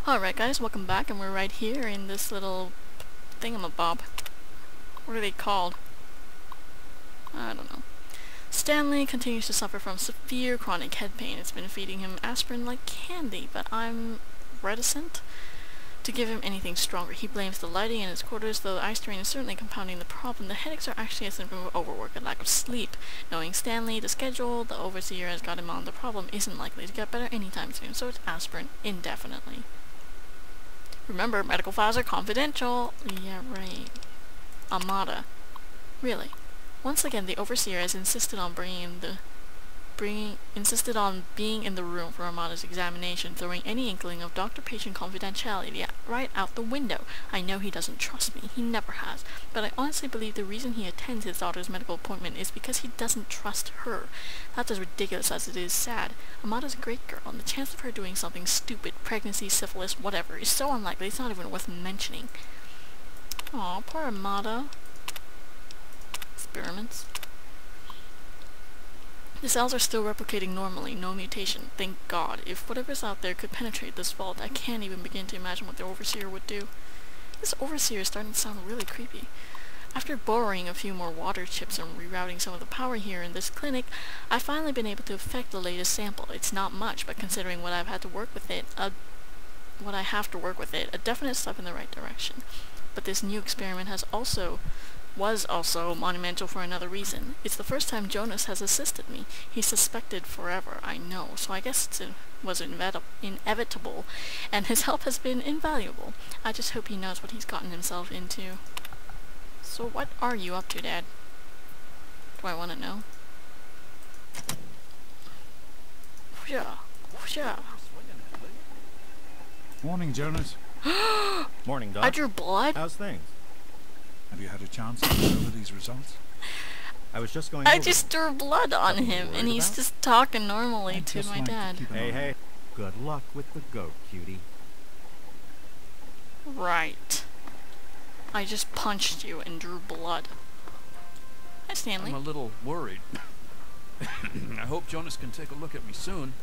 Alright guys, welcome back, and we're right here in this little thingamabob. What are they called? I don't know. Stanley continues to suffer from severe chronic head pain. It's been feeding him aspirin like candy, but I'm reticent to give him anything stronger. He blames the lighting in his quarters, though the eye strain is certainly compounding the problem. The headaches are actually a symptom of overwork and lack of sleep. Knowing Stanley, the schedule the overseer has got him on, the problem isn't likely to get better anytime soon, so it's aspirin indefinitely. Remember, medical files are confidential. Yeah, right. Amada. Really. Once again, the overseer has insisted on being in the room for Amada's examination, throwing any inkling of doctor-patient confidentiality right out the window. I know he doesn't trust me. He never has. But I honestly believe the reason he attends his daughter's medical appointment is because he doesn't trust her. That's as ridiculous as it is sad. Amada's a great girl, and the chance of her doing something stupid, pregnancy, syphilis, whatever, is so unlikely it's not even worth mentioning. Aw, poor Amada. Experiments. The cells are still replicating normally, no mutation, thank God. If whatever's out there could penetrate this vault, I can't even begin to imagine what the overseer would do. This overseer is starting to sound really creepy. After borrowing a few more water chips and rerouting some of the power here in this clinic, I've finally been able to effect the latest sample. It's not much, but considering what I've had to work with it, a definite step in the right direction. But this new experiment was also monumental for another reason. It's the first time Jonas has assisted me. He's suspected forever, I know, so I guess it was inevitable, and his help has been invaluable. I just hope he knows what he's gotten himself into. So what are you up to, Dad? Do I want to know? Yeah. Morning, Jonas. Morning, Doc. I drew blood? How's things? Have you had a chance to go over these results? I was just going I over just drew blood on him, and he's just talking normally to my dad. Hey. Good luck with the goat, cutie. Right. I just punched you and drew blood. Hi, Stanley. I'm a little worried. I hope Jonas can take a look at me soon.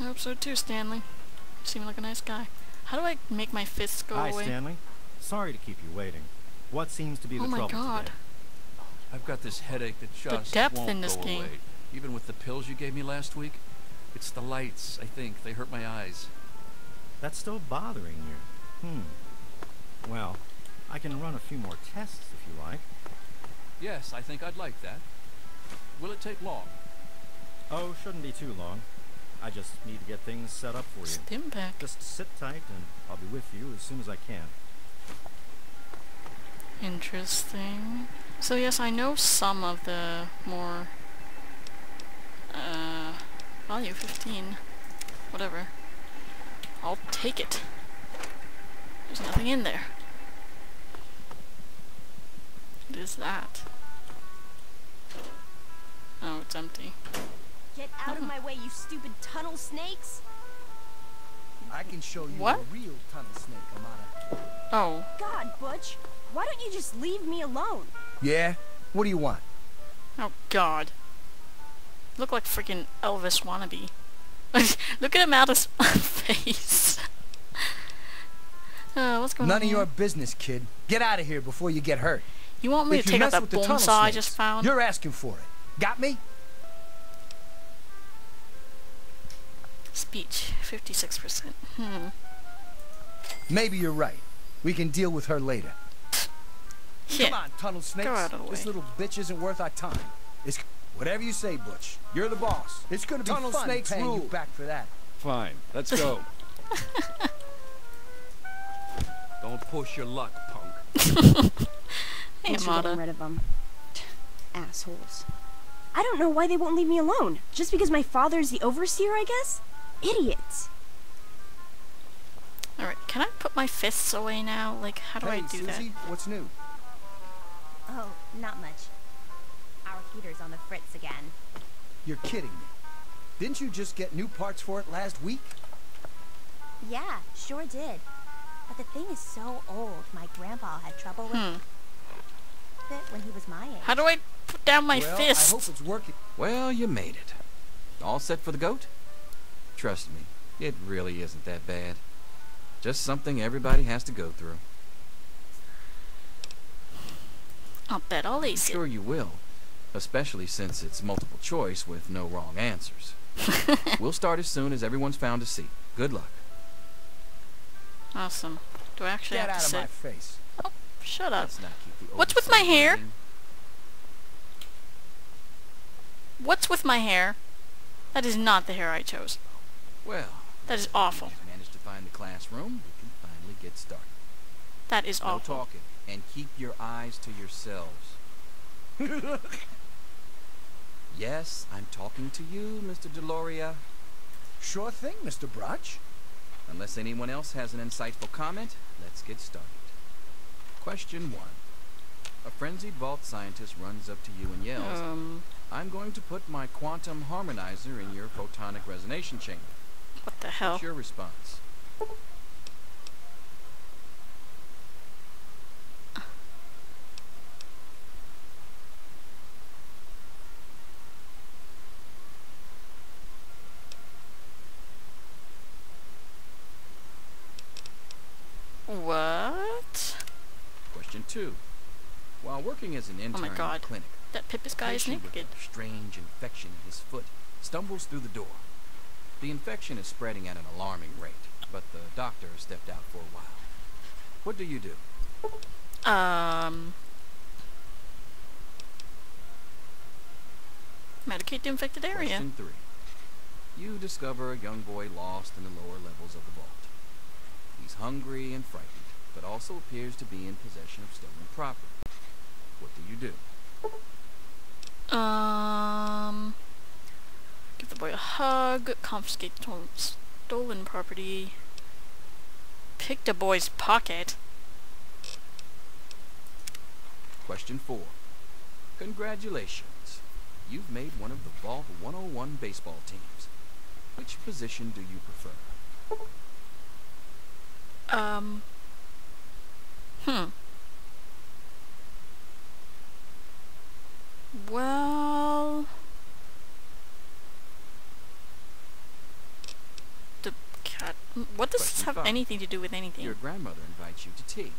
I hope so too, Stanley. You seem like a nice guy. How do I make my fists go away? Hi, Stanley. Sorry to keep you waiting. What seems to be the trouble today? I've got this headache that just won't go away. Even with the pills you gave me last week. It's the lights, I think. They hurt my eyes. That's still bothering you. Well, I can run a few more tests if you like. Yes, I think I'd like that. Will it take long? Oh, shouldn't be too long. I just need to get things set up for you. Stimpak. Just sit tight and I'll be with you as soon as I can. Interesting. So yes, I know some of the more value 15. Whatever. I'll take it. There's nothing in there. What is that? Oh, it's empty. Get out of my way, you stupid tunnel snakes! I can show you What? a real tunnel snake, Amada. Oh. God, Butch! Why don't you just leave me alone? Yeah? What do you want? Oh God. Look like freaking Elvis wannabe. Look at him out his face. What's going on? None of your business, kid. Get out of here before you get hurt. You want me If to you take out mess that with the bone tunnel saw I snakes, just found? You're asking for it. Got me? Speech, 56%. Maybe you're right. We can deal with her later. Yeah. Come on, tunnel snakes. Go out of the way. This little bitch isn't worth our time. It's whatever you say, Butch. You're the boss. It's gonna be Tunnel fun snakes paying rule. you back for that. Fine, let's go. Don't push your luck, punk. Hey, Thanks for getting Amada. rid of them. Assholes. I don't know why they won't leave me alone. Just because my father's the overseer, I guess? Idiots. Alright, can I put my fists away now? Like, how do I Hey, do that? Susie, what's new? Oh, not much. Our heater's on the fritz again. You're kidding me. Didn't you just get new parts for it last week? Yeah, sure did. But the thing is so old, my grandpa had trouble with it when he was my age. How do I put down my well, fist? I hope it's working. Well, you made it. All set for the goat? Trust me, it really isn't that bad. Just something everybody has to go through. I'll bet I'll ace it. Sure you will. Especially since it's multiple choice with no wrong answers. We'll start as soon as everyone's found a seat. Good luck. Awesome. Do I actually Get have out to of sit? my face. Oh, shut up. Let's not keep the What's with my hair? waiting. What's with my hair? That is not the hair I chose. Well, That is awful. if you managed to find the classroom, we can finally get started. That is No awful. talking, and keep your eyes to yourselves. Yes, I'm talking to you, Mr. Deloria. Sure thing, Mr. Brotch. Unless anyone else has an insightful comment, let's get started. Question 1. A frenzied vault scientist runs up to you and yells, I'm going to put my quantum harmonizer in your photonic resonation chamber. What the hell? What's your response? What? Question 2. While working as an intern in God. the clinic, That Pippus guy is patient with naked. a strange infection in his foot stumbles through the door. The infection is spreading at an alarming rate, but the doctor stepped out for a while. What do you do? Medicate the infected area. Question 3. You discover a young boy lost in the lower levels of the vault. He's hungry and frightened, but also appears to be in possession of stolen property. What do you do? Give the boy a hug, confiscate stolen property, pick the boy's pocket. Question 4. Congratulations. You've made one of the Vault 101 baseball teams. Which position do you prefer? Well, the cat. What does this Question have 5. anything to do with anything? Your grandmother invites you to tea,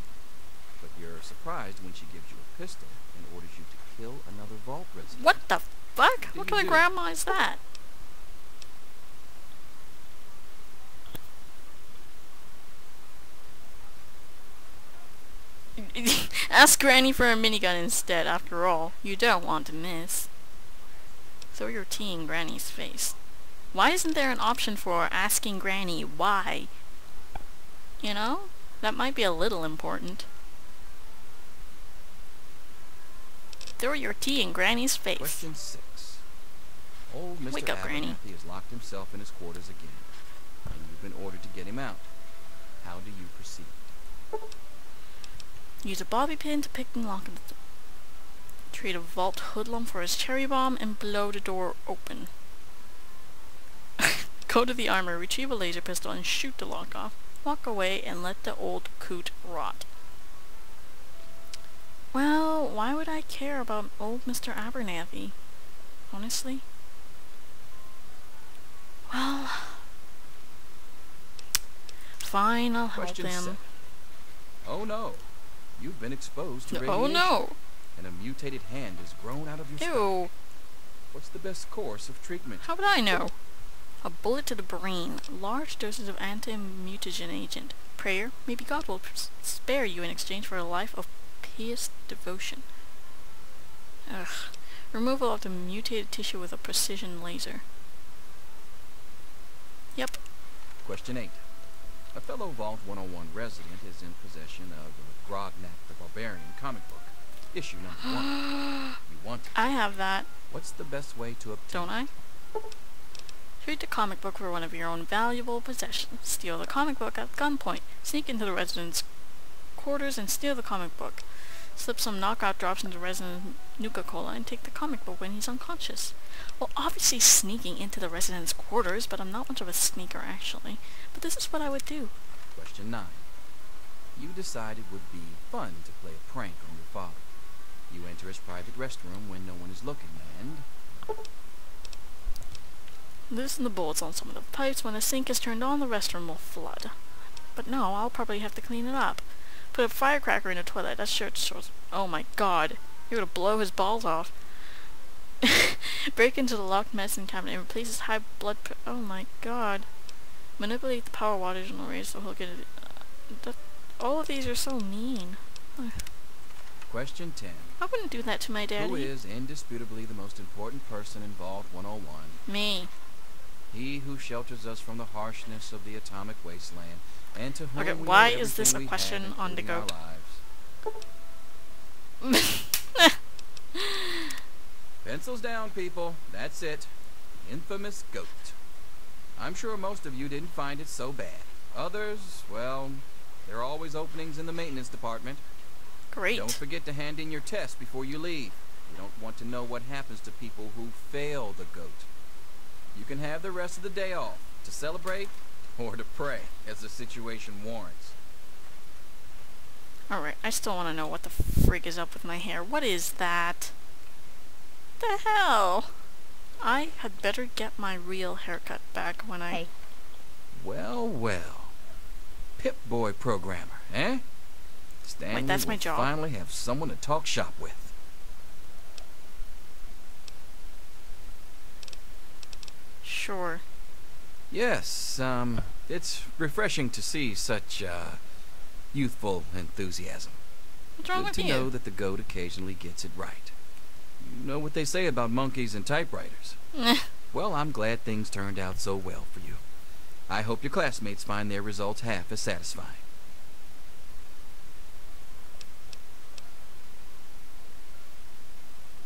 but you're surprised when she gives you a pistol and orders you to kill another vault resident. What the fuck? What What do kind you of do? grandma is that? Ask Granny for a minigun instead. After all, you don't want to miss. Throw your tea in Granny's face. Why isn't there an option for asking Granny why? You know? That might be a little important. Throw your tea in Granny's face. Question 6. Old Mr. Wake up, Granny. Abernathy has locked himself in his quarters again, and you've been ordered to get him out. How do you proceed? Use a bobby pin to pick and lock the door. Treat a vault hoodlum for his cherry bomb and blow the door open. Go to the armor, retrieve a laser pistol and shoot the lock off. Walk away and let the old coot rot. Well, why would I care about old Mr. Abernathy? Honestly? Well... Fine, I'll help Question him. 7. Oh no! You've been exposed to radiation. Oh no! And a mutated hand has grown out of your stomach. Ew! What's the best course of treatment? How would I know? A bullet to the brain. Large doses of anti-mutagen agent. Prayer. Maybe God will spare you in exchange for a life of pious devotion. Ugh. Removal of the mutated tissue with a precision laser. Yep. Question 8. A fellow Vault 101 resident is in possession of Grognak the Barbarian comic book. Issue number 1. You want it. I have that. What's the best way to obtain Don't I? Treat the comic book for one of your own valuable possessions. Steal the comic book at gunpoint. Sneak into the resident's quarters and steal the comic book. Slip some knockout drops into the resident's Nuka-Cola and take the comic book when he's unconscious. Well, obviously sneaking into the resident's quarters, but I'm not much of a sneaker actually. But this is what I would do. Question 9. You decide it would be fun to play a prank on your father. You enter his private restroom when no one is looking, and... Loosen the bolts on some of the pipes. When the sink is turned on, the restroom will flood. But no, I'll probably have to clean it up. Put a firecracker in the toilet. That sure shows. Oh my god. You're gonna blow his balls off. Break into the locked medicine cabinet and replace his high blood oh my god. Manipulate the power wattage and raise so he'll get it. All of these are so mean. Question 10. I wouldn't do that to my daddy. Who is indisputably the most important person involved 101? Me. He who shelters us from the harshness of the atomic wasteland, and to whom okay, we why owe is this a everything we question have, on the including G.O.A.T? our lives. Pencils down, people. That's it. The infamous G.O.A.T. I'm sure most of you didn't find it so bad. Others, well, there are always openings in the maintenance department. Great. Don't forget to hand in your test before you leave. You don't want to know what happens to people who fail the G.O.A.T. You can have the rest of the day off to celebrate or to pray as the situation warrants. Alright, I still want to know what the frig is up with my hair. What is that? The hell? I had better get my real haircut back when I... Hey. Well, well. Pip-Boy programmer, eh? Stanley Wait, that's my will job. finally have someone to talk shop with. Sure. Yes, it's refreshing to see such, youthful enthusiasm. What's wrong with Good to you? know that the G.O.A.T occasionally gets it right. You know what they say about monkeys and typewriters. Well, I'm glad things turned out so well for you. I hope your classmates find their results half as satisfying.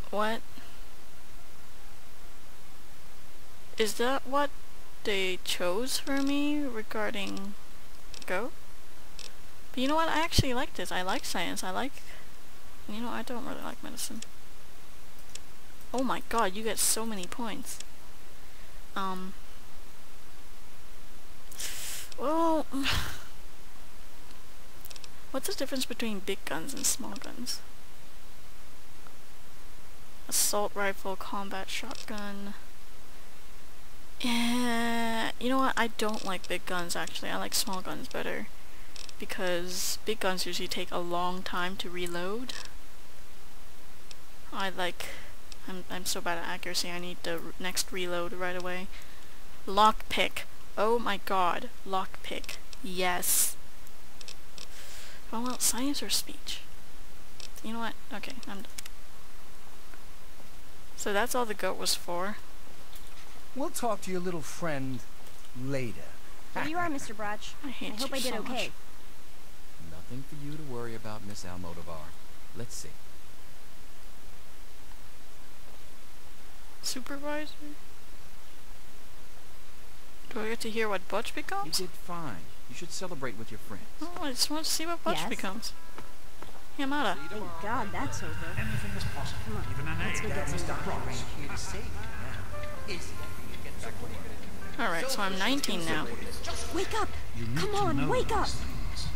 What? Is that what they chose for me regarding G.O.A.T? But you know what? I actually like this. I like science. I like... You know, I don't really like medicine. Oh my god, you get so many points. Well... What's the difference between big guns and small guns? Assault rifle, combat shotgun... Yeah, you know what? I don't like big guns actually. I like small guns better. Because big guns usually take a long time to reload. I'm so bad at accuracy, I need the next reload right away. Lockpick. Oh my god. Lockpick. Yes. Oh well, science or speech? You know what? Okay, I'm done. So that's all the G.O.A.T was for. We'll talk to your little friend later. There you are, Mr. Brotch. I hate I hope you I did so okay. much. Nothing for you to worry about, Miss Almodovar. Let's see. Supervisor? Do I get to hear what Butch You becomes? did fine. You should celebrate with your friends. Oh, I just want to see what Butch Yes. becomes. Yamada. Thank God that's over. Anything is possible, Come on, even an let's egg. go get some doctors. Alright, so I'm 19 now. Wake up! You need Come to on, know wake up! these things.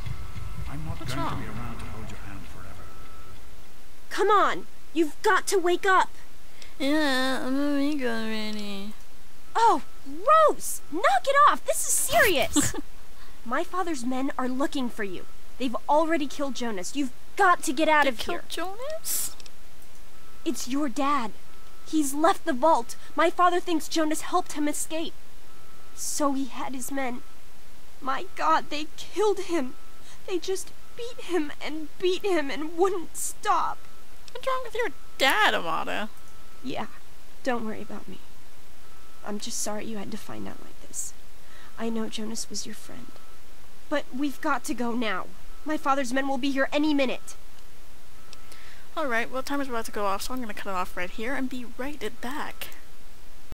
I'm not What's going wrong? to be around to hold your hand forever. Come on! You've got to wake up! Yeah, I'm awake already. Oh, Rose! Knock it off! This is serious! My father's men are looking for you. They've already killed Jonas. You've got to get out of here. Jonas? It's your dad. He's left the vault. My father thinks Jonas helped him escape. So he had his men. My God, they killed him. They just beat him and wouldn't stop. What's wrong with your dad, Amada? Yeah, don't worry about me. I'm just sorry you had to find out like this. I know Jonas was your friend. But we've got to go now. My father's men will be here any minute. Alright, well, timer's about to go off, so I'm gonna cut it off right here and be right back.